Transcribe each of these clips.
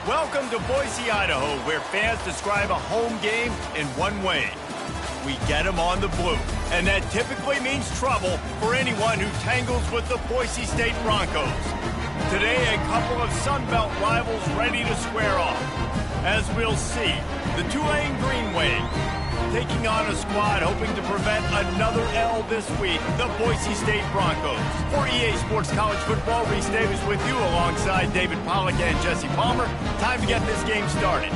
Welcome to Boise, Idaho, where fans describe a home game in one way. We get them on the blue, and that typically means trouble for anyone who tangles with the Boise State Broncos. Today, a couple of Sun Belt rivals ready to square off. As we'll see, the Tulane Green Wave taking on a squad hoping to prevent another L this week, the Boise State Broncos. For EA Sports College Football, Reese Davis with you alongside David Pollack and Jesse Palmer. Time to get this game started.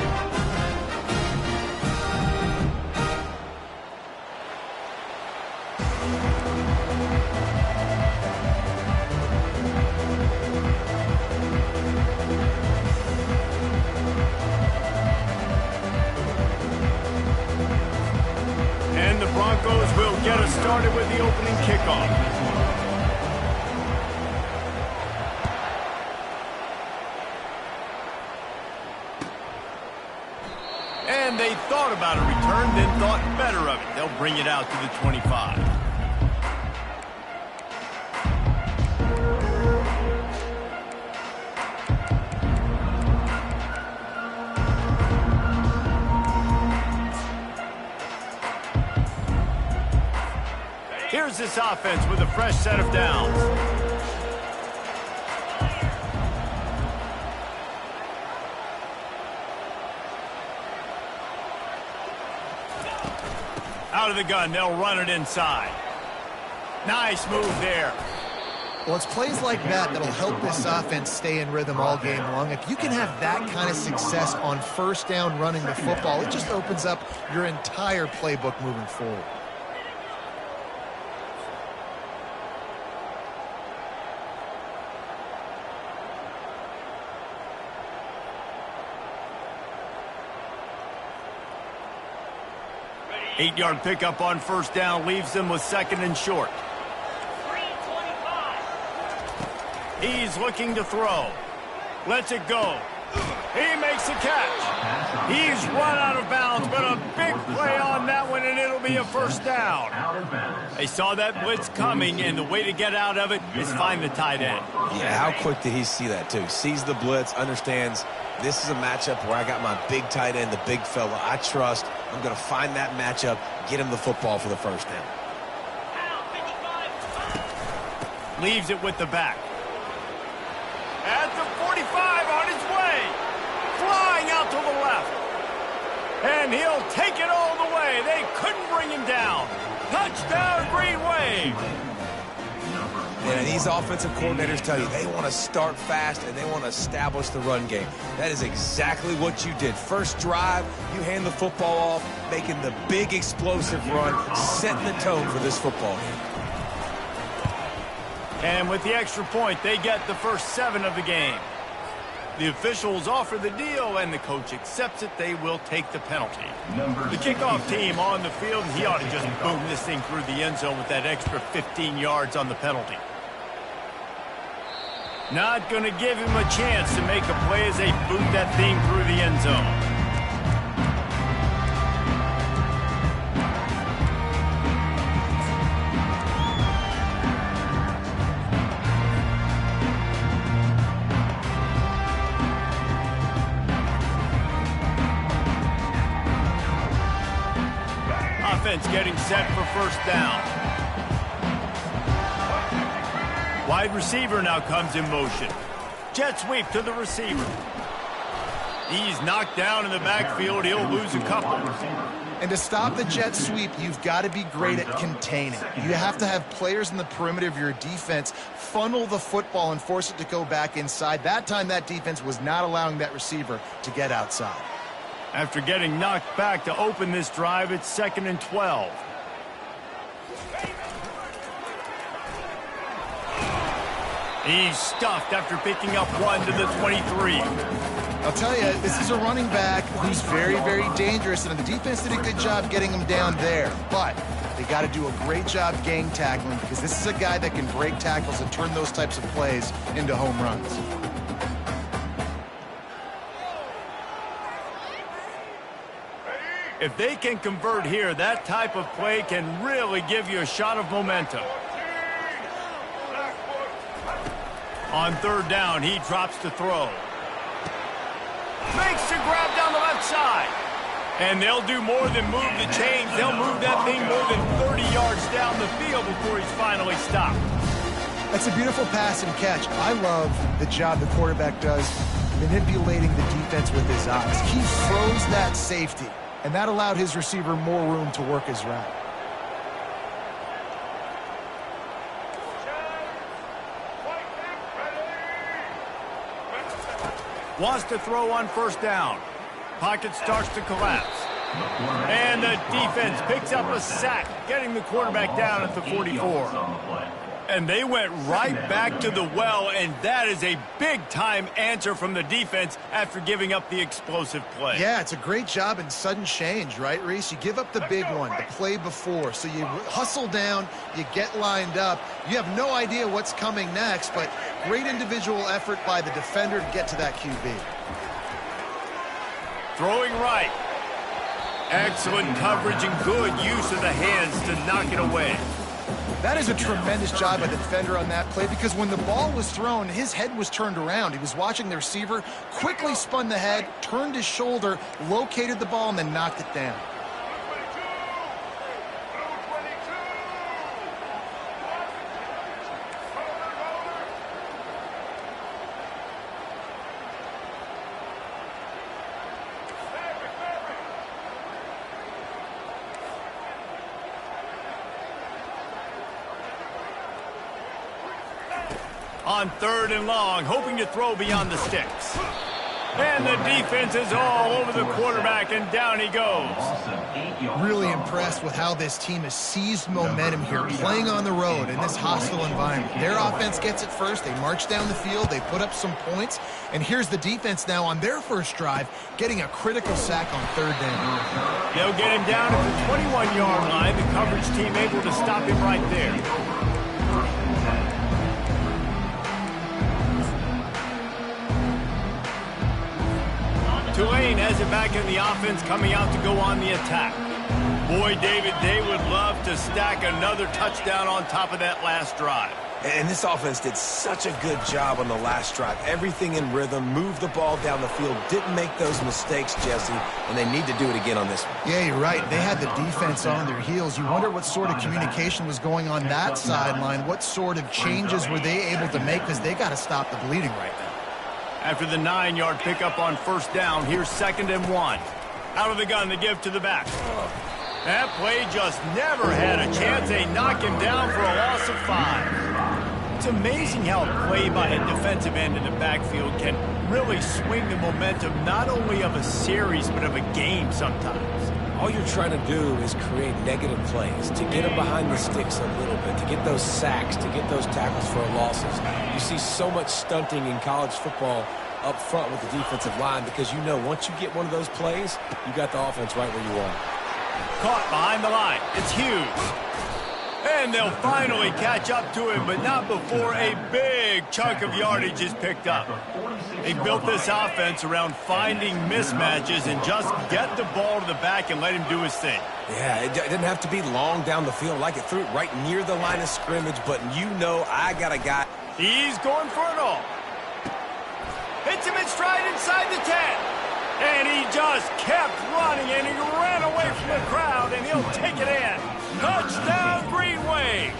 Broncos will get us started with the opening kickoff. And they thought about a return, then thought better of it. They'll bring it out to the 25. Here's this offense with a fresh set of downs. Out of the gun, they'll run it inside. Nice move there. Well, it's plays like that that'll help this offense stay in rhythm all game long. If you can have that kind of success on first down running the football, it just opens up your entire playbook moving forward. Eight-yard pickup on first down leaves them with second and short. He's looking to throw. Lets it go. He makes the catch. He's run out of bounds, but a big play on that one, and it'll be a first down. They saw that blitz coming, and the way to get out of it is find the tight end. Yeah, how quick did he see that, too? Sees the blitz, understands this is a matchup where I got my big tight end, the big fella I trust. I'm going to find that matchup, get him the football for the first down. Leaves it with the back. At the 45 on his way. Flying out to the left. And he'll take it all the way. They couldn't bring him down. Touchdown, Green Wave. And these offensive coordinators tell you they want to start fast and they want to establish the run game. That is exactly what you did. First drive, you hand the football off, making the big explosive run, setting the tone for this football game. And with the extra point, they get the first 7 of the game. The officials offer the deal, and the coach accepts it. They will take the penalty. The kickoff team on the field, he ought to just boom this thing through the end zone with that extra 15 yards on the penalty. Not going to give him a chance to make a play as they boot that thing through the end zone. Offense getting set for first down. Wide receiver now comes in motion. Jet sweep to the receiver. He's knocked down in the backfield. He'll lose a couple. And to stop the jet sweep, you've got to be great at containing. You have to have players in the perimeter of your defense funnel the football and force it to go back inside. That time, that defense was not allowing that receiver to get outside. After getting knocked back to open this drive, it's 2nd and 12. He's stuffed after picking up 1 to the 23. I'll tell you, this is a running back who's very, very dangerous, and the defense did a good job getting him down there. But they got to do a great job gang tackling because this is a guy that can break tackles and turn those types of plays into home runs. If they can convert here, that type of play can really give you a shot of momentum. On third down, he drops to throw. a grab down the left side. And they'll do more than move the chains. They'll move that thing more than 30 yards down the field before he's finally stopped. That's a beautiful pass and catch. I love the job the quarterback does manipulating the defense with his eyes. He froze that safety, and that allowed his receiver more room to work his route. Wants to throw on first down. Pocket starts to collapse. And the defense picks up a sack, getting the quarterback down at the 44. And they went right back to the well, and that is a big-time answer from the defense after giving up the explosive play. Yeah, it's a great job in sudden change, right, Reese? You give up the big one, the play before, so you hustle down, you get lined up. You have no idea what's coming next, but great individual effort by the defender to get to that QB. Throwing right. Excellent coverage and good use of the hands to knock it away. That is a tremendous job by the defender on that play, because when the ball was thrown, his head was turned around. He was watching the receiver, quickly spun the head, turned his shoulder, located the ball, and then knocked it down. On third and long, hoping to throw beyond the sticks. And the defense is all over the quarterback, and down he goes. Really impressed with how this team has seized momentum here, playing on the road in this hostile environment. Their offense gets it first. They march down the field. They put up some points. And here's the defense now on their first drive, getting a critical sack on third down. They'll get him down at the 21-yard line. The coverage team able to stop him right there. Tulane has it back in the offense, coming out to go on the attack. Boy, David, they would love to stack another touchdown on top of that last drive. And this offense did such a good job on the last drive. Everything in rhythm, moved the ball down the field, didn't make those mistakes, Jesse, and they need to do it again on this one. Yeah, you're right. They had the defense on their heels. You wonder what sort of communication was going on that sideline. What sort of changes were they able to make, because they got to stop the bleeding right now. After the 9-yard pickup on first down, here's 2nd and 1. Out of the gun, the give to the back. That play just never had a chance. They knock him down for a loss of 5. It's amazing how a play by a defensive end in the backfield can really swing the momentum not only of a series but of a game sometimes. All you're trying to do is create negative plays, to get them behind the sticks a little bit, to get those sacks, to get those tackles for losses. You see so much stunting in college football up front with the defensive line, because you know once you get one of those plays, you got the offense right where you want. Caught behind the line. It's huge. And they'll finally catch up to him, but not before a big chunk of yardage is picked up. They built this offense around finding mismatches and just get the ball to the back and let him do his thing. Yeah, it didn't have to be long down the field. Like it threw it right near the line of scrimmage, but you know I got a guy. He's going for it all. Hits him in stride inside the 10. And he just kept running, and he ran away from the crowd, and he'll take it in. Touchdown, Green Wave.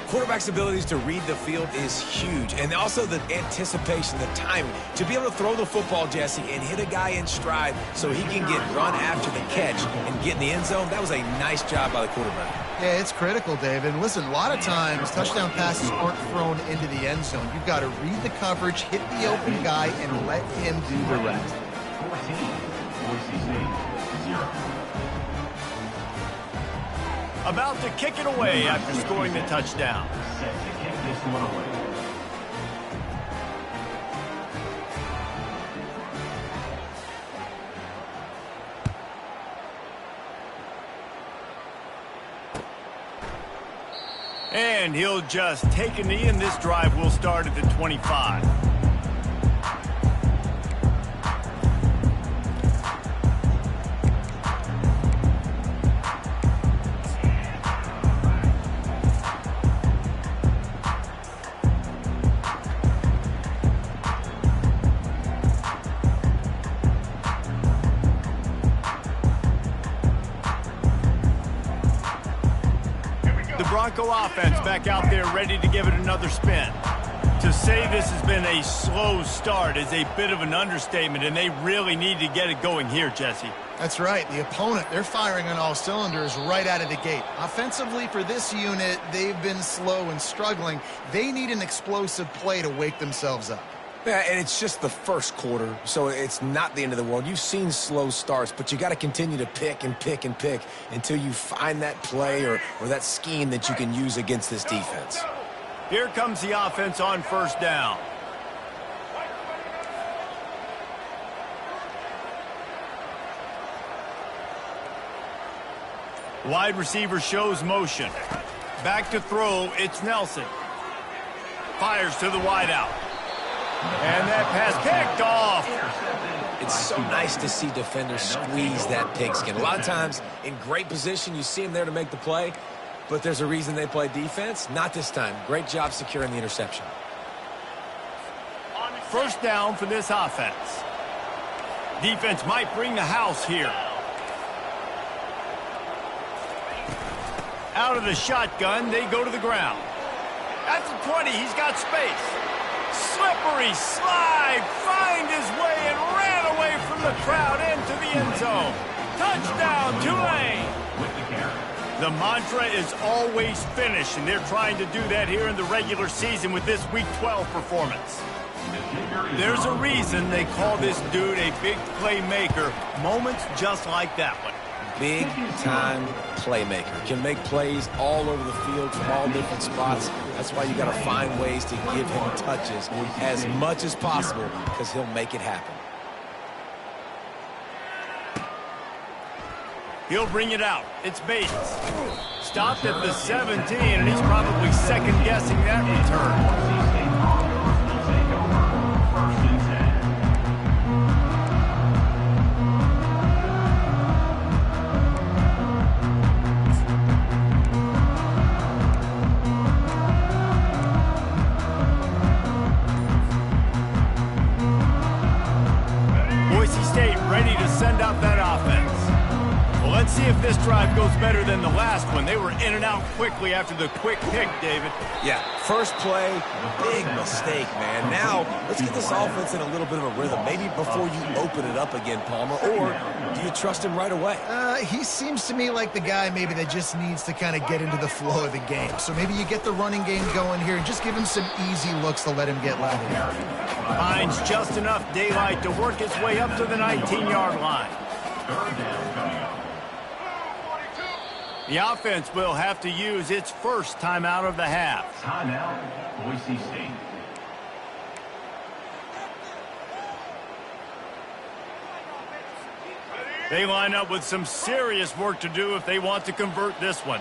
Quarterback's abilities to read the field is huge, and also the anticipation, the timing. To be able to throw the football, Jesse, and hit a guy in stride so he can get run after the catch and get in the end zone, that was a nice job by the quarterback. Yeah, it's critical, David. And listen, a lot of times touchdown passes aren't thrown into the end zone. You've got to read the coverage, hit the open guy, and let him do the rest. 14, Boise State, 0. About to kick it away after scoring the touchdown. Set to kick this one away. And he'll just take a knee, and this drive will start at the 25. Bronco offense back out there ready to give it another spin. To say this has been a slow start is a bit of an understatement, and they really need to get it going here, Jesse. That's right. The opponent, they're firing on all cylinders right out of the gate. Offensively, for this unit, they've been slow and struggling. They need an explosive play to wake themselves up. Yeah, and it's just the first quarter, so it's not the end of the world. You've seen slow starts, but you got to continue to pick and pick and pick until you find that play or that scheme that you can use against this defense. Here comes the offense on first down. Wide receiver shows motion. Back to throw, it's Nelson. Fires to the wideout. And that pass kicked off. It's so nice to see defenders squeeze that pigskin. A lot of times in great position, you see them there to make the play, but there's a reason they play defense. Not this time. Great job securing the interception. First down for this offense. Defense might bring the house here. Out of the shotgun, they go to the ground. At the 20, he's got space. Slippery slide, find his way and ran away from the crowd into the end zone. Touchdown, Tulane. The mantra is always finish, and they're trying to do that here in the regular season with this Week 12 performance. There's a reason they call this dude a big playmaker. Moments just like that one. Big-time playmaker. Can make plays all over the field from all different spots. That's why you got to find ways to give him touches as much as possible because he'll make it happen. He'll bring it out. It's Bates. Stopped at the 17, and he's probably second-guessing that return. Ready to send out that offense. Well, let's see if this drive goes better than the last one. They were in and out quickly after the quick pick, David. Yeah, first play, big mistake, man. Now, let's get this offense in a little bit of a rhythm. Maybe before you open it up again, Palmer, or do you trust him right away? He seems to me like the guy maybe that just needs to kind of get into the flow of the game. So maybe you get the running game going here and just give him some easy looks to let him get level. Finds just enough daylight to work his way up to the 19-yard line. The offense will have to use its first timeout of the half. Timeout, Boise State. They line up with some serious work to do if they want to convert this one.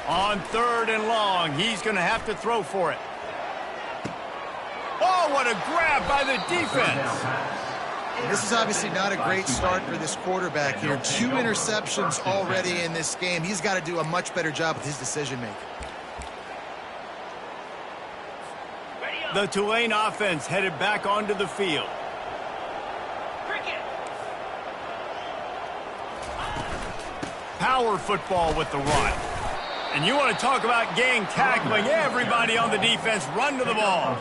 On third and long, he's going to have to throw for it. Oh, what a grab by the defense. This is obviously not a great start for this quarterback here. 2 interceptions already in this game. He's got to do a much better job with his decision-making. The Tulane offense headed back onto the field. Power football with the run. And you want to talk about gang tackling. Everybody on the defense run to the ball.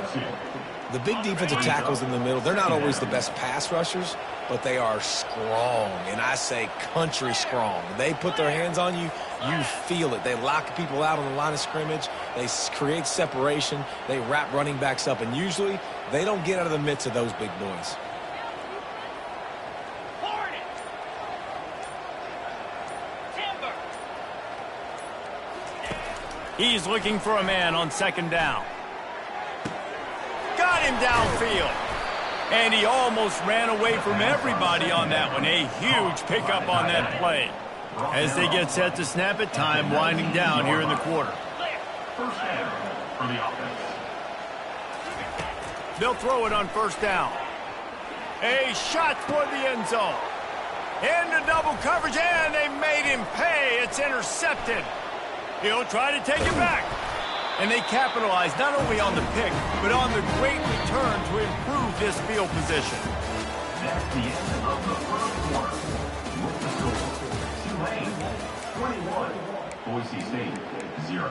The big defensive tackles in the middle, they're not always the best pass rushers, but they are strong, and I say country strong. They put their hands on you, you feel it. They lock people out on the line of scrimmage. They create separation. They wrap running backs up, and usually they don't get out of the midst of those big boys. He's looking for a man on second down. Got him downfield. And he almost ran away from everybody on that one. A huge pickup on that play. As they get set to snap it, time winding down here in the quarter. First down for the offense. They'll throw it on first down. A shot toward the end zone. Into double coverage, and they made him pay. It's intercepted. He'll try to take it back. And they capitalize not only on the pick, but on the great return to improve this field position. the end of the first quarter. With the score, Tulane 21, Boise State 0.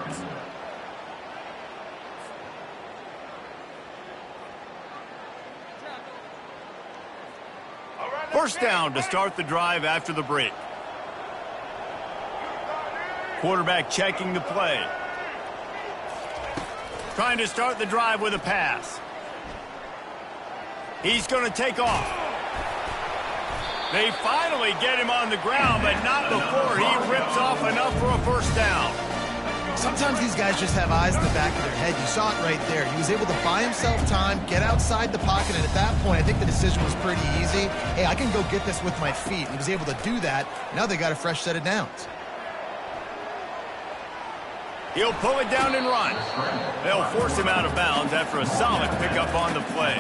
First down to start the drive after the break. Quarterback checking the play. Trying to start the drive with a pass. He's going to take off. They finally get him on the ground, but not before he rips off enough for a first down. Sometimes these guys just have eyes in the back of their head. You saw it right there. He was able to buy himself time, get outside the pocket, and at that point, I think the decision was pretty easy. Hey, I can go get this with my feet. He was able to do that. Now they got a fresh set of downs. He'll pull it down and run. They'll force him out of bounds after a solid pickup on the play.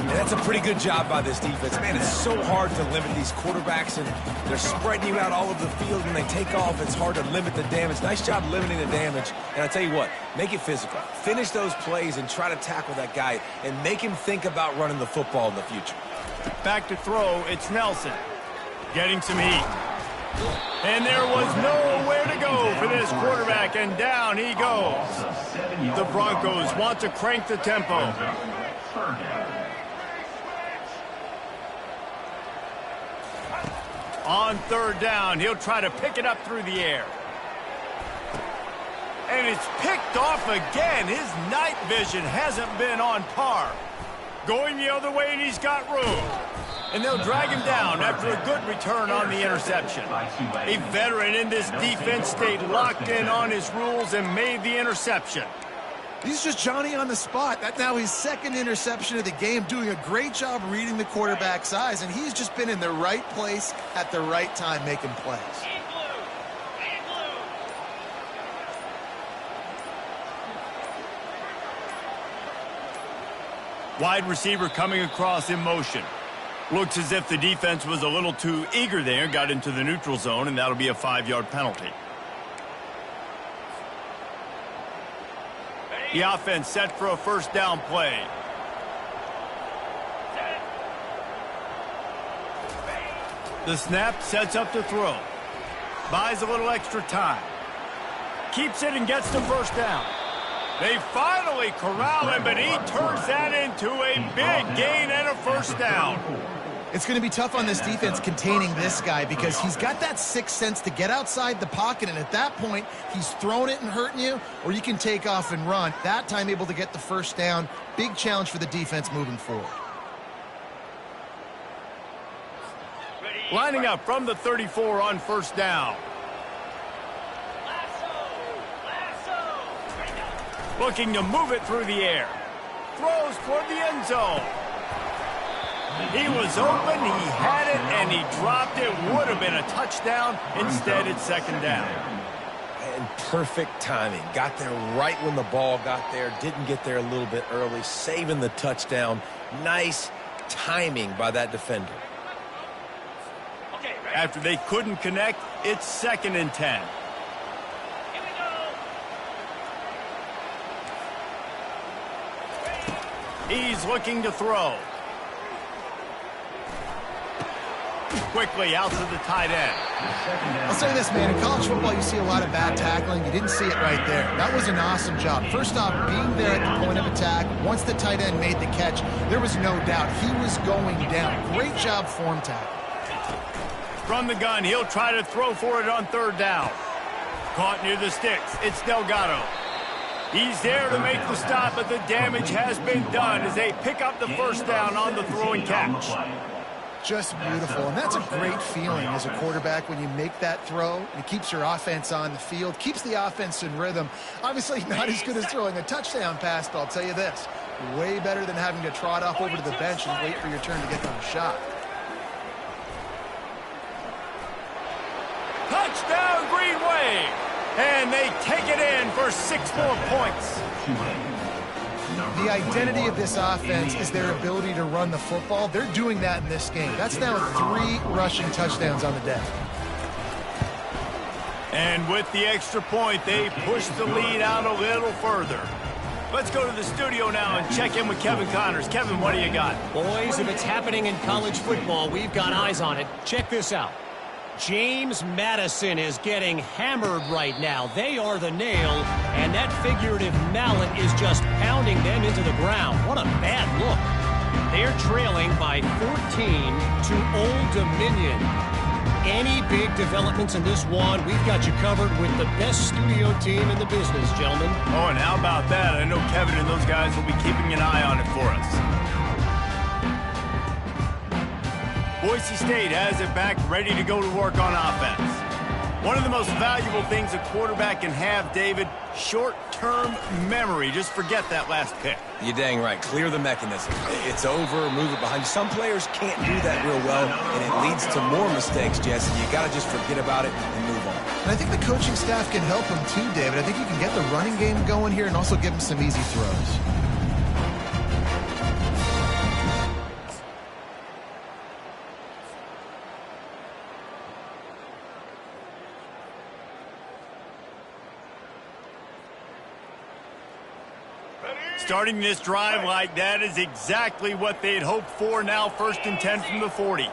And that's a pretty good job by this defense. Man, it's so hard to limit these quarterbacks, and they're spreading you out all over the field. When they take off, it's hard to limit the damage. Nice job limiting the damage. And I tell you what, make it physical. Finish those plays and try to tackle that guy and make him think about running the football in the future. Back to throw, it's Nelson. Getting some heat. And there was nowhere to go for this quarterback, and down he goes. The Broncos want to crank the tempo. On third down, he'll try to pick it up through the air. And it's picked off again. His night vision hasn't been on par. Going the other way, and he's got room. And they'll drag him down after a good return on the interception. A veteran in this defense stayed locked in on his rules and made the interception. He's just Johnny on the spot. That's now his second interception of the game, doing a great job reading the quarterback's eyes, and he's just been in the right place at the right time making plays. Wide receiver coming across in motion. Looks as if the defense was a little too eager there, got into the neutral zone, and that'll be a 5-yard penalty. The offense set for a first down play. The snap sets up to throw. Buys a little extra time. Keeps it and gets the first down. They finally corral him, but he turns that into a big gain and a first down. It's going to be tough on this defense containing this guy because he's got that sixth sense to get outside the pocket, and at that point, he's throwing it and hurting you, or you can take off and run. That time able to get the first down. Big challenge for the defense moving forward. Lining up from the 34 on first down. Looking to move it through the air. Throws toward the end zone. He was open, he had it, and he dropped it. Would have been a touchdown. Instead, it's second down. And perfect timing. Got there right when the ball got there. Didn't get there a little bit early. Saving the touchdown. Nice timing by that defender. After they couldn't connect, it's 2nd and 10. He's looking to throw. Quickly out to the tight end. I'll say this, man. In college football, you see a lot of bad tackling. You didn't see it right there. That was an awesome job. First off, being there at the point of attack. Once the tight end made the catch, there was no doubt he was going down. Great job form tackle. From the gun, he'll try to throw for it on third down. Caught near the sticks. It's Delgado. He's there to make the stop, but the damage has been done as they pick up the first down on the throw and catch. Just beautiful, and that's a great feeling as a quarterback when you make that throw. It keeps your offense on the field, keeps the offense in rhythm. Obviously not as good as throwing a touchdown pass, but I'll tell you this, way better than having to trot off over to the bench and wait for your turn to get on a shot. Touchdown, Green Wave! And they take it in for 6 more points. The identity of this offense is their ability to run the football. They're doing that in this game. That's now 3 rushing touchdowns on the day. And with the extra point, they push the lead out a little further. Let's go to the studio now and check in with Kevin Connors. Kevin, what do you got? Boys, if it's happening in college football, we've got eyes on it. Check this out. James Madison is getting hammered right now. They are the nail, and that figurative mallet is just pounding them into the ground. What a bad look. They're trailing by 14 to Old Dominion. Any big developments in this one, we've got you covered with the best studio team in the business, gentlemen. Oh, and how about that? I know Kevin and those guys will be keeping an eye on it for us. Boise State has it back, ready to go to work on offense. One of the most valuable things a quarterback can have, David, short-term memory. Just forget that last pick. You're dang right. Clear the mechanism. It's over, move it behind you. Some players can't do that real well, and it leads to more mistakes, Jesse. You got to just forget about it and move on. And I think the coaching staff can help him too, David. I think you can get the running game going here and also give him some easy throws. Starting this drive like that is exactly what they'd hoped for. Now 1st and 10 from the 40.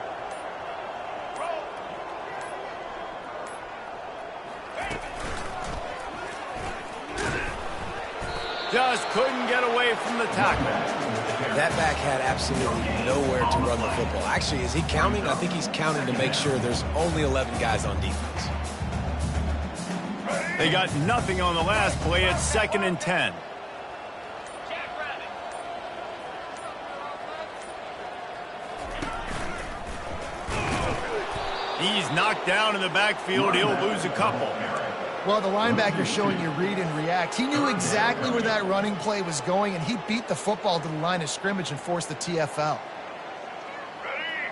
Just couldn't get away from the tackle. That back had absolutely nowhere to run the football. Actually, is he counting? I think he's counting to make sure there's only 11 guys on defense. They got nothing on the last play. It's 2nd and 10. He's knocked down in the backfield. He'll lose a couple. Well, the linebacker's showing you read and react. He knew exactly where that running play was going, and he beat the football to the line of scrimmage and forced the TFL.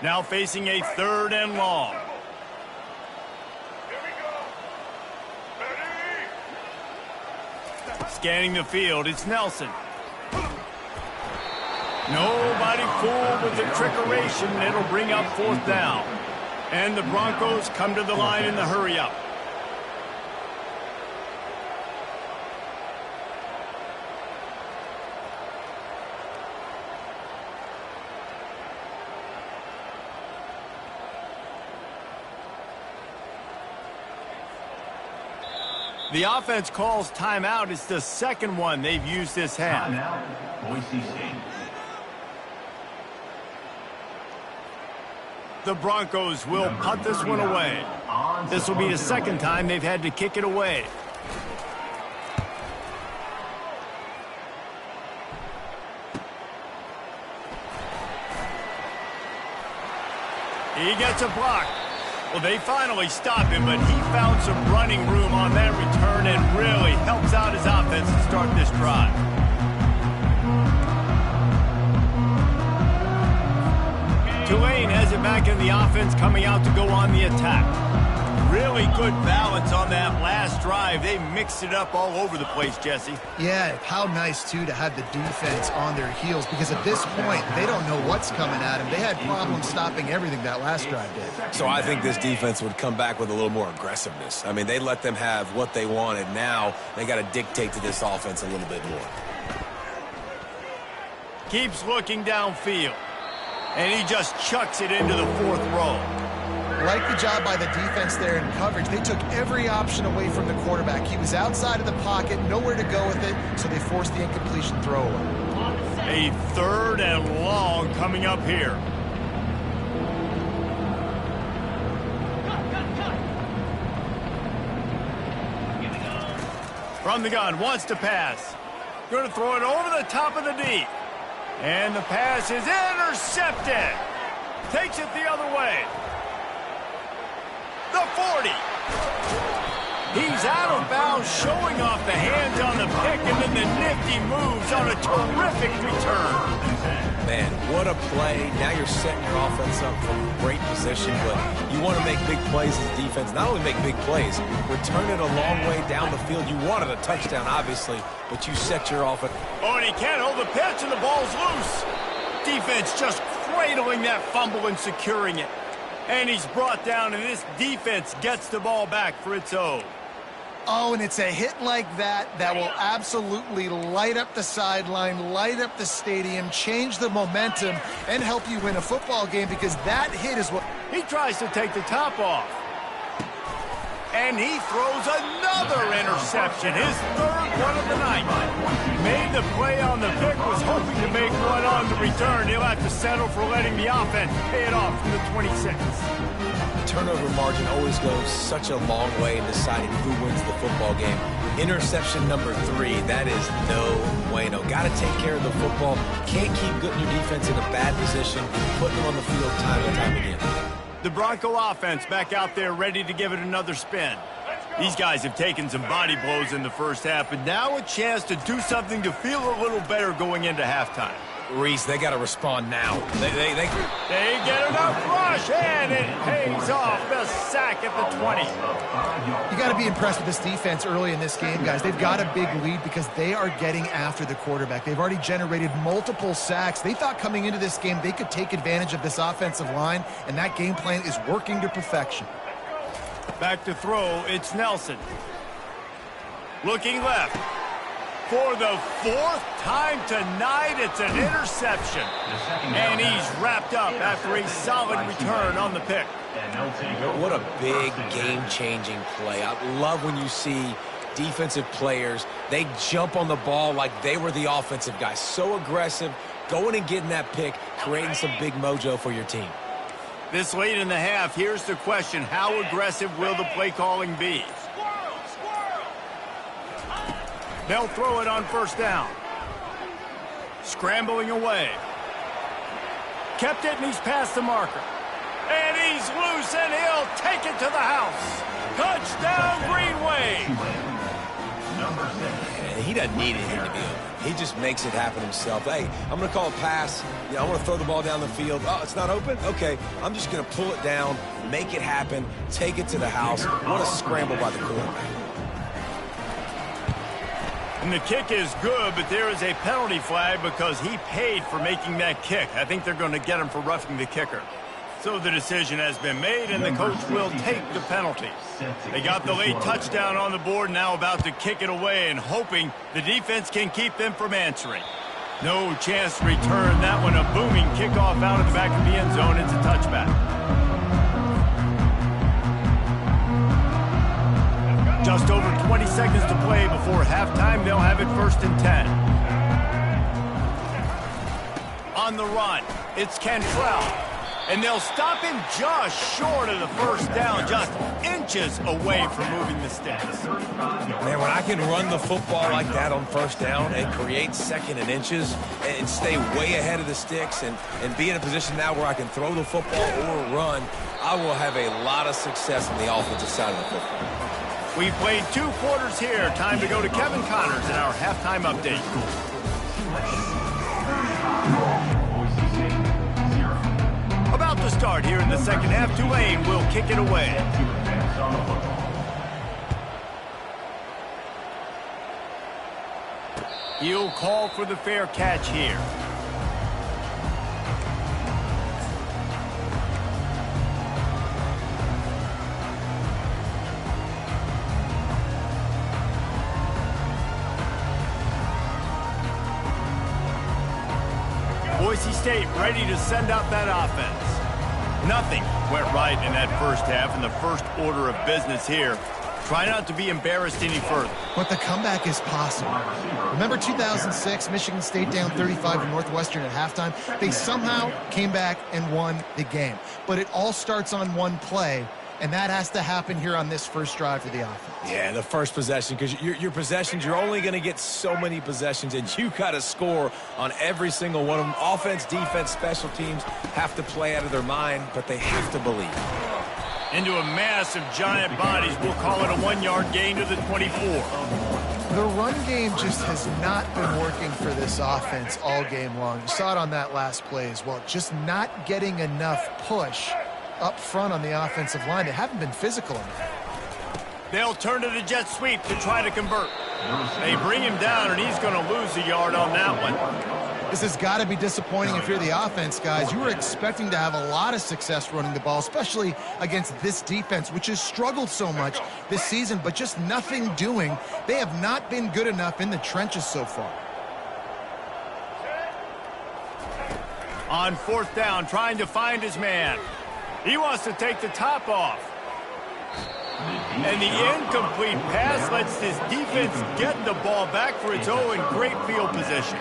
Now facing a 3rd and long. Scanning the field, it's Nelson. Nobody fooled with the trickeration. It'll bring up 4th down. And the Broncos come to the line in the hurry-up. The offense calls timeout. It's the 2nd one they've used this half. Timeout, Boise State. The Broncos will punt this one away. This will be the 2nd time they've had to kick it away. He gets a block. Well, they finally stop him, but he found some running room on that return and really helps out his offense to start this drive. Tulane has it back in the offense, coming out to go on the attack. Really good balance on that last drive. They mixed it up all over the place, Jesse. Yeah, how nice, too, to have the defense on their heels, because at this point, they don't know what's coming at them. They had problems stopping everything that last drive did. So I think this defense would come back with a little more aggressiveness. I mean, they let them have what they wanted. Now they got to dictate to this offense a little bit more. Keeps looking downfield. And he just chucks it into the 4th row. Like the job by the defense there in coverage. They took every option away from the quarterback. He was outside of the pocket, nowhere to go with it, so they forced the incompletion throwaway. A 3rd and long coming up here. From the gun, wants to pass. Going to throw it over the top of the D. And the pass is intercepted. Takes it the other way. The 40. He's out of bounds, showing off the hands on the pick, and then the nifty moves on a terrific return. Man, what a play. Now you're setting your offense up for a great position, but you want to make big plays as a defense. Not only make big plays, return it a long way down the field. You wanted a touchdown, obviously, but you set your offense. Oh, and he can't hold the pitch, and the ball's loose. Defense just cradling that fumble and securing it. And he's brought down, and this defense gets the ball back for its own. Oh, and it's a hit like that that will absolutely light up the sideline, light up the stadium, change the momentum, and help you win a football game, because that hit is what... He tries to take the top off. And he throws another interception, his third one of the night. Made the play on the pick, was hoping to make one on the return. He'll have to settle for letting the offense pay it off from the 26. Turnover margin always goes such a long way in deciding who wins the football game. Interception number 3, that is no bueno. Got to take care of the football. Can't keep putting your defense in a bad position, putting them on the field time and time again. The Bronco offense back out there ready to give it another spin. These guys have taken some body blows in the first half, but now a chance to do something to feel a little better going into halftime. Reese, they got to respond now. They get enough rush, and it pays off. The sack at the 20. You got to be impressed with this defense early in this game, guys. They've got a big lead because they are getting after the quarterback. They've already generated multiple sacks. They thought coming into this game they could take advantage of this offensive line, and that game plan is working to perfection. Back to throw, it's Nelson. Looking left. For the 4th time tonight, it's an interception. And he's wrapped up after a solid return on the pick. What a big game-changing play. I love when you see defensive players, they jump on the ball like they were the offensive guy. So aggressive, going and getting that pick, creating some big mojo for your team. This late in the half, here's the question. How aggressive will the play calling be? They'll throw it on first down. Scrambling away. Kept it, and he's past the marker. And he's loose, and he'll take it to the house. Touchdown, Greenway. And he doesn't need anything to be open. He just makes it happen himself. Hey, I'm going to call a pass. Yeah, I want to throw the ball down the field. Oh, it's not open? Okay, I'm just going to pull it down, make it happen, take it to the house. What a scramble by the quarterback. And the kick is good, but there is a penalty flag because he paid for making that kick. I think they're going to get him for roughing the kicker. So the decision has been made, and the coach will take the penalty. They got the late touchdown on the board, now about to kick it away and hoping the defense can keep them from answering. No chance to return that one. A booming kickoff out of the back of the end zone. It's a touchback. Just over 20 seconds to play before halftime. They'll have it 1st and 10. On the run, it's Cantrell. And they'll stop him just short of the first down, just inches away from moving the sticks. Man, when I can run the football like that on first down and create 2nd and inches and stay way ahead of the sticks and be in a position now where I can throw the football or run, I will have a lot of success on the offensive side of the football. We've played 2 quarters here. Time to go to Kevin Connors in our halftime update. About to start here in the second half. Tulane will kick it away. He'll call for the fair catch here. Boise State ready to send out that offense. Nothing went right in that first half, and the first order of business here. Try not to be embarrassed any further. But the comeback is possible. Remember 2006, Michigan State down 35 to Northwestern at halftime? They somehow came back and won the game. But it all starts on one play, and that has to happen here on this first drive for the offense. Yeah, the first possession, because your possessions, you're only going to get so many possessions, and you got to score on every single one of them. Offense, defense, special teams have to play out of their mind, but they have to believe. Into a mass of giant bodies. We'll call it a 1-yard gain to the 24. The run game just has not been working for this offense all game long. You saw it on that last play as well. Just not getting enough push up front on the offensive line. They haven't been physical enough. They'll turn to the jet sweep to try to convert. They bring him down, and he's going to lose a yard on that one. This has got to be disappointing if you're the offense, guys. You were expecting to have a lot of success running the ball, especially against this defense, which has struggled so much this season, but just nothing doing. They have not been good enough in the trenches so far. On fourth down, trying to find his man. He wants to take the top off. And the incomplete pass lets this defense get the ball back for its own great field position.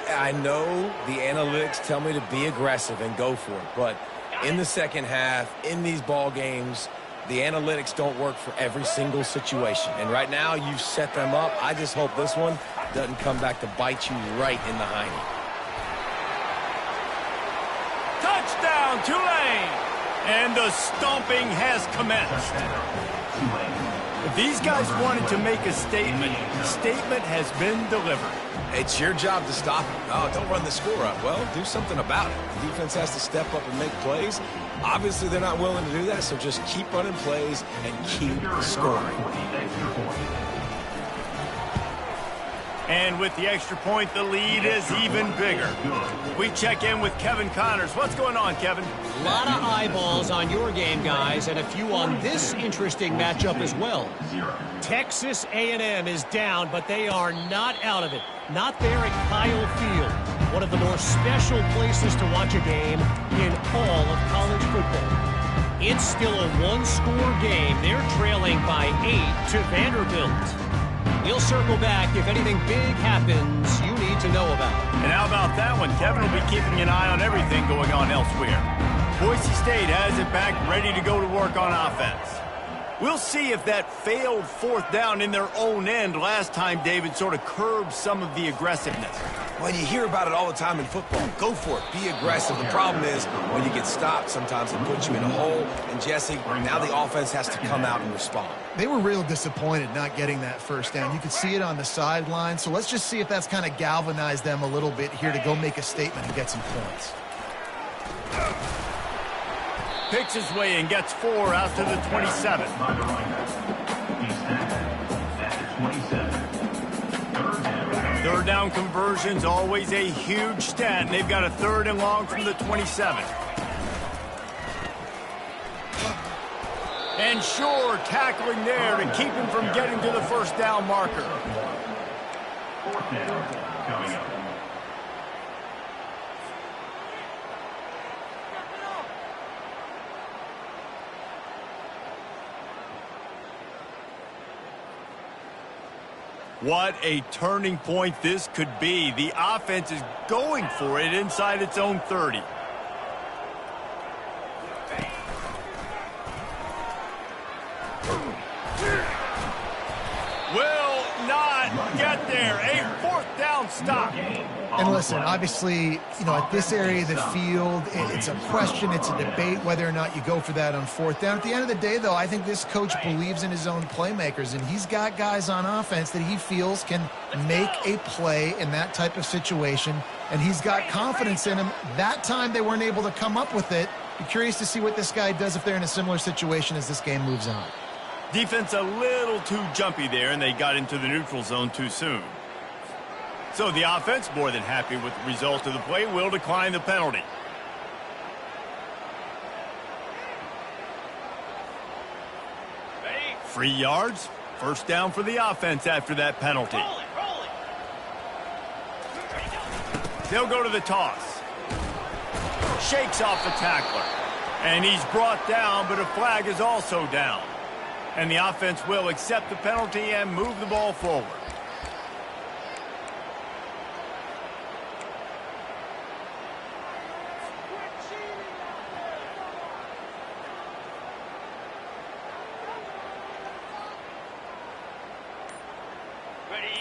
I know the analytics tell me to be aggressive and go for it, but in the second half, in these ball games, the analytics don't work for every single situation. And right now, you've set them up. I just hope this one doesn't come back to bite you right in the hiney. Touchdown, Tulane! And the stomping has commenced. These guys wanted to make a statement. The statement has been delivered. It's your job to stop it. Oh, don't run the score up. Well, do something about it. The defense has to step up and make plays. Obviously, they're not willing to do that, so just keep running plays and keep scoring. And with the extra point, the lead is even bigger. We check in with Kevin Connors. What's going on, Kevin? A lot of eyeballs on your game, guys, and a few on this interesting matchup as well. Texas A&M is down, but they are not out of it. Not there at Kyle Field, one of the more special places to watch a game in all of college football. It's still a one-score game. They're trailing by 8 to Vanderbilt. We'll circle back if anything big happens you need to know about. And how about that one? Kevin will be keeping an eye on everything going on elsewhere. Boise State has it back, ready to go to work on offense. We'll see if that failed fourth down in their own end last time, David, sort of curbed some of the aggressiveness. Well, you hear about it all the time in football. Go for it. Be aggressive. The problem is when you get stopped, sometimes it puts you in a hole. And, Jesse, now the offense has to come out and respond. They were real disappointed not getting that first down. You could see it on the sideline. So let's just see if that's kind of galvanized them a little bit here to go make a statement and get some points. Picks his way and gets 4 out to the 27. Third down conversion's always a huge stat, and they've got a 3rd and long from the 27. And sure, tackling there to keep him from getting to the first down marker. 4th down coming up. What a turning point this could be. The offense is going for it inside its own 30. Will not get there. A 4th down stop. And listen, obviously, at this area of the field, it's a question, it's a debate whether or not you go for that on 4th down. At the end of the day, though, I think this coach believes in his own playmakers, and he's got guys on offense that he feels can make a play in that type of situation, and he's got confidence in him. That time they weren't able to come up with it. Be curious to see what this guy does if they're in a similar situation as this game moves on. Defense a little too jumpy there, and they got into the neutral zone too soon. So the offense, more than happy with the result of the play, will decline the penalty. Ready? 3 yards. First down for the offense after that penalty. They'll go to the toss. Shakes off the tackler. And he's brought down, but a flag is also down. And the offense will accept the penalty and move the ball forward.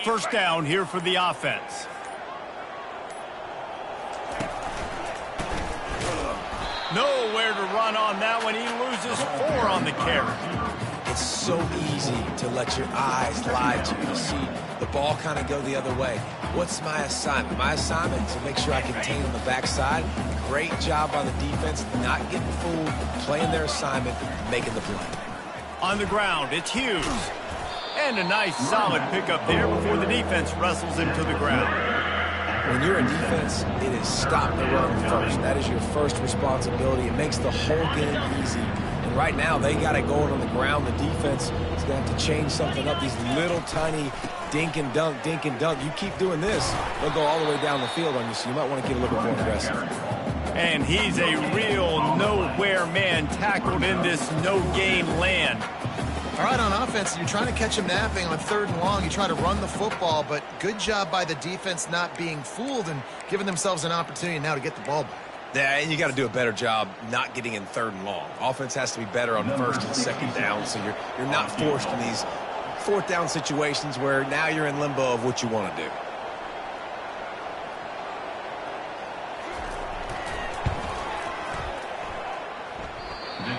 First down here for the offense. Nowhere to run on that one. He loses 4 on the carry. It's so easy to let your eyes lie to you. To see the ball kind of go the other way. What's my assignment? My assignment is to make sure I contain on the backside. Great job by the defense, not getting fooled, playing their assignment, making the play. On the ground, it's Hughes. And a nice solid pickup there before the defense wrestles him to the ground. When you're a defense, it is stop the run first. That is your first responsibility. It makes the whole game easy. And right now, they got it going on the ground. The defense is going to have to change something up. These little tiny dink and dunk, dink and dunk. You keep doing this, they'll go all the way down the field on you, so you might want to get a little bit more aggressive. And he's a real nowhere man tackled in this no-game land. All right, on offense, you're trying to catch him napping on 3rd and long. You try to run the football, but good job by the defense not being fooled and giving themselves an opportunity now to get the ball back. Yeah, and you got to do a better job not getting in 3rd and long. Offense has to be better on 1st and 2nd down, so you're not forced in these 4th down situations where now you're in limbo of what you want to do.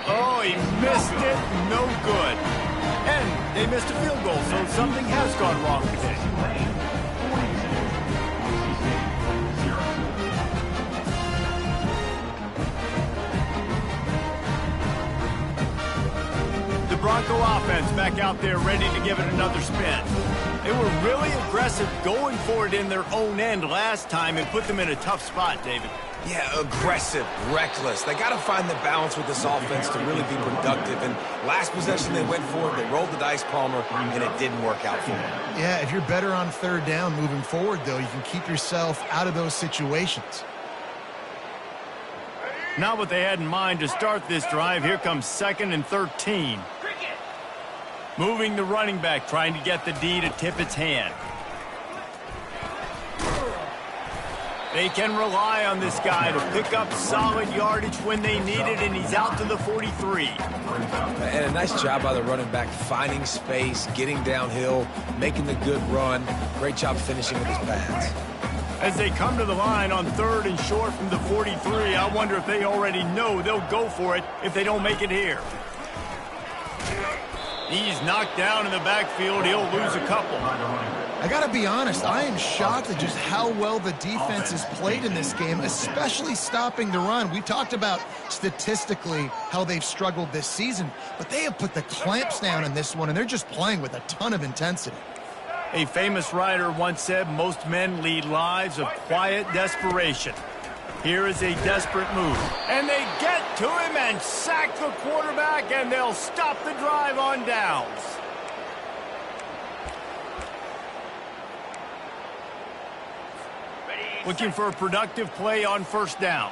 Oh, he missed it. No good. And they missed a field goal, so something has gone wrong today. The Bronco offense back out there ready to give it another spin. They were really aggressive going for it in their own end last time and put them in a tough spot, David. Yeah, aggressive, reckless. They got to find the balance with this offense to really be productive. And last possession they went for it, they rolled the dice, Palmer, and it didn't work out for them. Yeah, if you're better on 3rd down moving forward, though, you can keep yourself out of those situations. Not what they had in mind to start this drive. Here comes 2nd and 13. Moving the running back, trying to get the D to tip its hand. They can rely on this guy to pick up solid yardage when they need it, and he's out to the 43. And a nice job by the running back, finding space, getting downhill, making the good run. Great job finishing with his pads. As they come to the line on 3rd and short from the 43, I wonder if they already know they'll go for it if they don't make it here. He's knocked down in the backfield. He'll lose a couple. I got to be honest, I am shocked at just how well the defense has played in this game, especially stopping the run. We talked about statistically how they've struggled this season, but they have put the clamps down in this one, and they're just playing with a ton of intensity. A famous writer once said, most men lead lives of quiet desperation. Here is a desperate move. And they get to him and sack the quarterback, and they'll stop the drive on downs. Looking for a productive play on 1st down.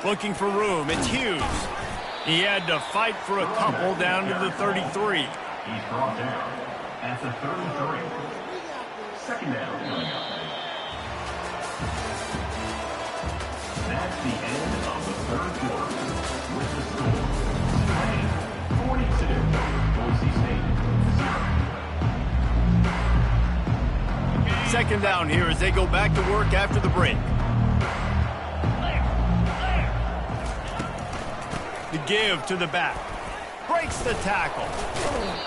Looking for room. It's Hughes. He had to fight for a couple down to the 33. He's brought down at the 33. 2nd down coming up. That's the end of the 3rd quarter. With the score, Tulane 42, Boise State 0. 2nd down here as they go back to work after the break. The give to the back. Breaks the tackle.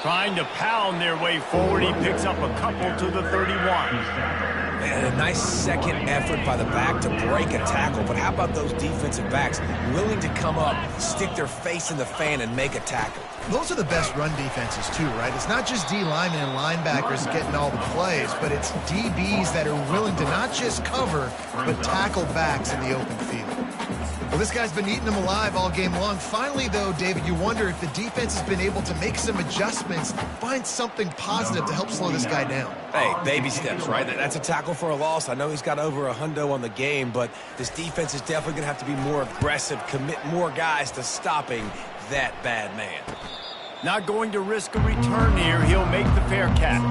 Trying to pound their way forward. He picks up a couple to the 31. And a nice second effort by the back to break a tackle. But how about those defensive backs willing to come up, stick their face in the fan, and make a tackle? Those are the best run defenses, too, right? It's not just D linemen and linebackers getting all the plays, but it's DBs that are willing to not just cover, but tackle backs in the open field. Well, this guy's been eating them alive all game long. Finally, though, David, you wonder if the defense has been able to make some adjustments, find something positive to help slow this guy down. Hey, baby steps, right? That's a tackle for a loss. I know he's got over a hundo on the game, but this defense is definitely going to have to be more aggressive, commit more guys to stopping that bad man. Not going to risk a return here. He'll make the fair catch.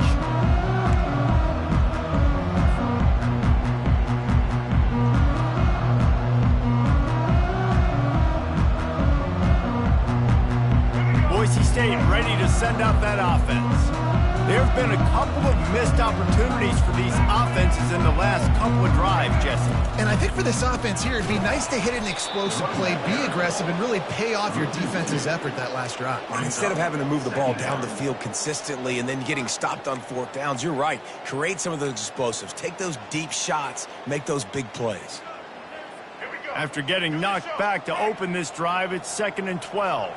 Boise State ready to send out that offense. There have been a couple of missed opportunities for these offenses in the last couple of drives, Jesse. And I think for this offense here, it'd be nice to hit an explosive play, be aggressive, and really pay off your defense's effort that last drive. And instead of having to move the ball down the field consistently and then getting stopped on 4th downs, you're right. Create some of those explosives. Take those deep shots. Make those big plays. After getting knocked back to open this drive, it's 2nd and 12.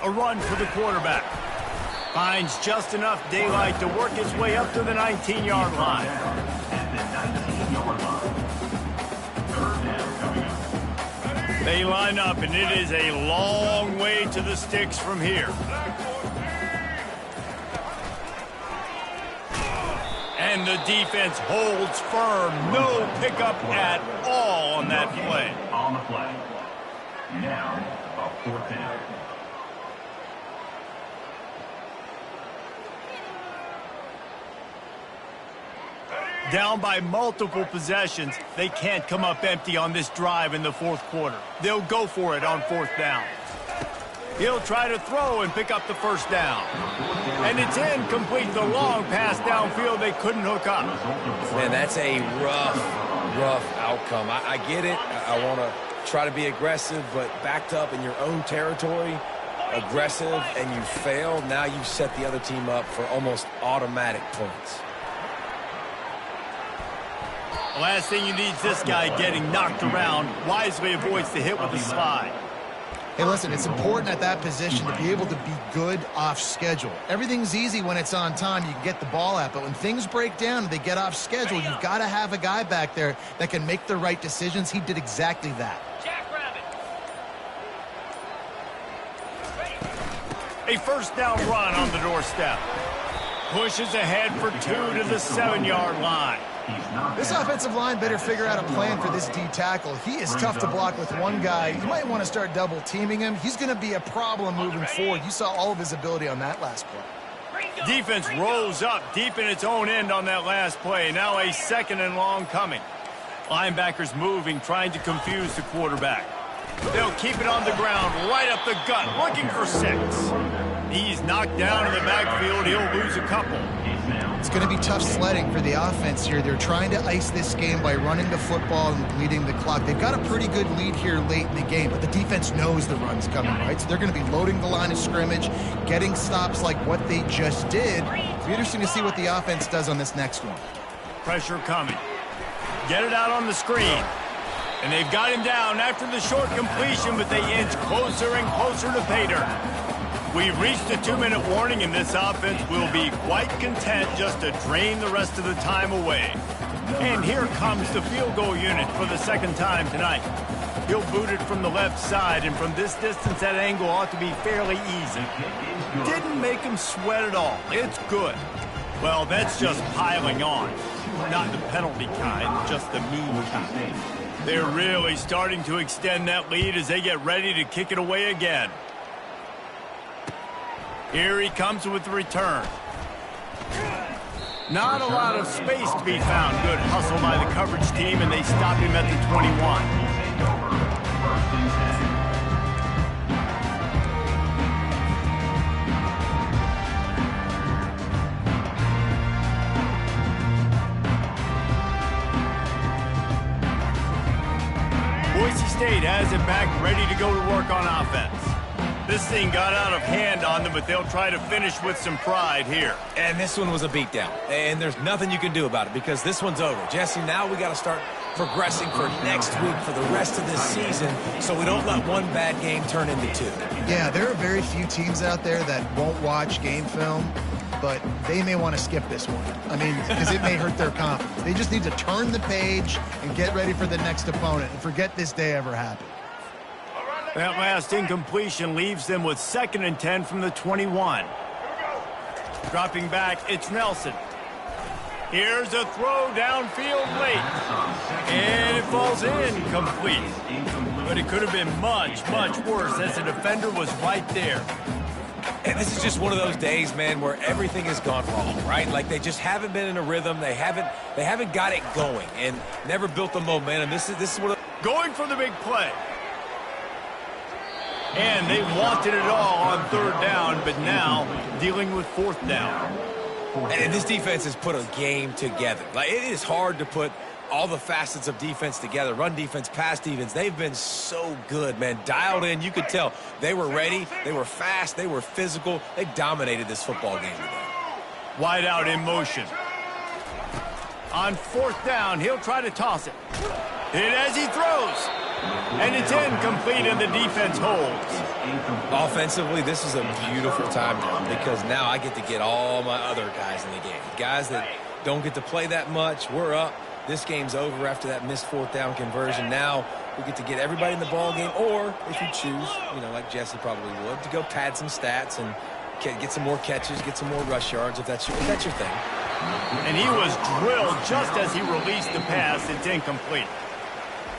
A run for the quarterback. Finds just enough daylight to work his way up to the 19-yard line. At the 19-yard line. Third down coming up. They line up, and it is a long way to the sticks from here. And the defense holds firm. No pickup at all on that play. On the play. Now, a fourth down. Down by multiple possessions, they can't come up empty on this drive in the fourth quarter. They'll go for it on fourth down. He'll try to throw and pick up the first down. And it's incomplete. The long pass downfield, they couldn't hook up. Man, that's a rough outcome. I get it. I want to try to be aggressive, but backed up in your own territory, aggressive, and you fail. Now you set the other team up for almost automatic points. The last thing you need is this guy getting knocked around. Wisely avoids the hit with the slide. Hey, listen, it's important at that position to be able to be good off schedule. Everything's easy when it's on time. You can get the ball out. But when things break down and they get off schedule, you've got to have a guy back there that can make the right decisions. He did exactly that. A first down run on the doorstep. Pushes ahead for 2 to the 7-yard line. This offensive line better figure out a plan for this D tackle. He is tough to block with one guy. You might want to start double teaming him. He's going to be a problem moving forward. You saw all of his ability on that last play. Defense rolls up deep in its own end on that last play. Now a second and long coming. Linebackers moving, trying to confuse the quarterback. They'll keep it on the ground, right up the gut, looking for 6. He's knocked down in the backfield. He'll lose a couple. It's going to be tough sledding for the offense here. They're trying to ice this game by running the football and bleeding the clock. They've got a pretty good lead here late in the game, but the defense knows the run's coming, right? So they're going to be loading the line of scrimmage, getting stops like what they just did. It'll be interesting to see what the offense does on this next one. Pressure coming. Get it out on the screen. And they've got him down after the short completion, but they inch closer and closer to pay dirt. We've reached a 2-minute warning, and this offense will be quite content just to drain the rest of the time away. And here comes the field goal unit for the second time tonight. He'll boot it from the left side, and from this distance, that angle ought to be fairly easy. Didn't make him sweat at all. It's good. Well, that's just piling on. Not the penalty kind, just the mean kind. They're really starting to extend that lead as they get ready to kick it away again. Here he comes with the return. Not a lot of space to be found. Good hustle by the coverage team, and they stop him at the 21. Boise State has it back, ready to go to work on offense. This thing got out of hand on them, but they'll try to finish with some pride here. And this one was a beatdown. And there's nothing you can do about it because this one's over. Jesse, now we got to start progressing for next week for the rest of this season so we don't let one bad game turn into 2. Yeah, there are very few teams out there that won't watch game film, but they may want to skip this one. I mean, because it may hurt their confidence. They just need to turn the page and get ready for the next opponent and forget this day ever happened. That last incompletion leaves them with 2nd and 10 from the 21. Dropping back, it's Nelson. Here's a throw downfield late. And it falls incomplete. But it could have been much, much worse as the defender was right there. And this is just one of those days, man, where everything has gone wrong, right? Like they just haven't been in a rhythm. They haven't got it going and never built the momentum. This is one of going for the big play. And they wanted it all on 3rd down, but now dealing with 4th down. And this defense has put a game together. Like, it is hard to put all the facets of defense together. Run defense, pass defense. They've been so good, man. Dialed in. You could tell they were ready. They were fast. They were physical. They dominated this football game today. Wide out in motion. On 4th down, he'll try to toss it. Hit as he throws. And it's incomplete, and the defense holds. Offensively, this is a beautiful time now because now I get to get all my other guys in the game. Guys that don't get to play that much, we're up. This game's over after that missed fourth down conversion. Now we get to get everybody in the ball game, or if you choose, like Jesse probably would, to go pad some stats and get some more catches, get some more rush yards if that's your thing. And he was drilled just as he released the pass. It's incomplete.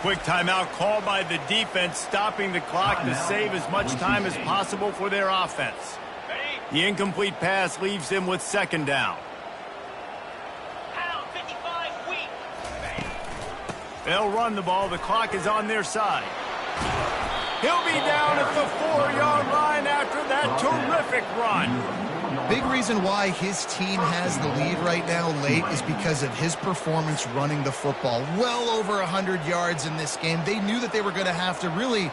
Quick timeout called by the defense, stopping the clock to save as much time as possible for their offense. The incomplete pass leaves him with second down. They'll run the ball. The clock is on their side. He'll be down at the 4-yard line after that terrific run. Big reason why his team has the lead right now late is because of his performance running the football. Well over 100 yards in this game. They knew that they were going to have to really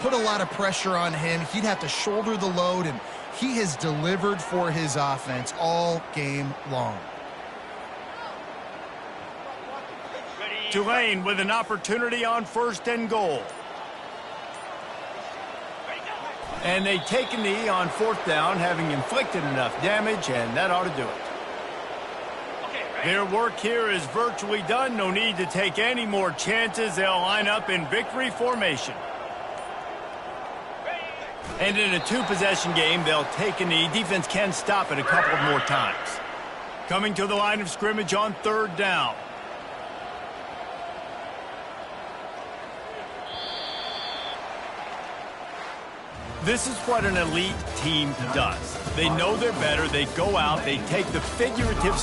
put a lot of pressure on him. He'd have to shoulder the load, and he has delivered for his offense all game long. Tulane with an opportunity on 1st and goal. And they take a knee on 4th down, having inflicted enough damage, and that ought to do it. Their work here is virtually done. No need to take any more chances. They'll line up in victory formation. And in a two-possession game, they'll take a knee. Defense can stop it a couple more times. Coming to the line of scrimmage on 3rd down. This is what an elite team does. They know they're better. They go out. They take the figurative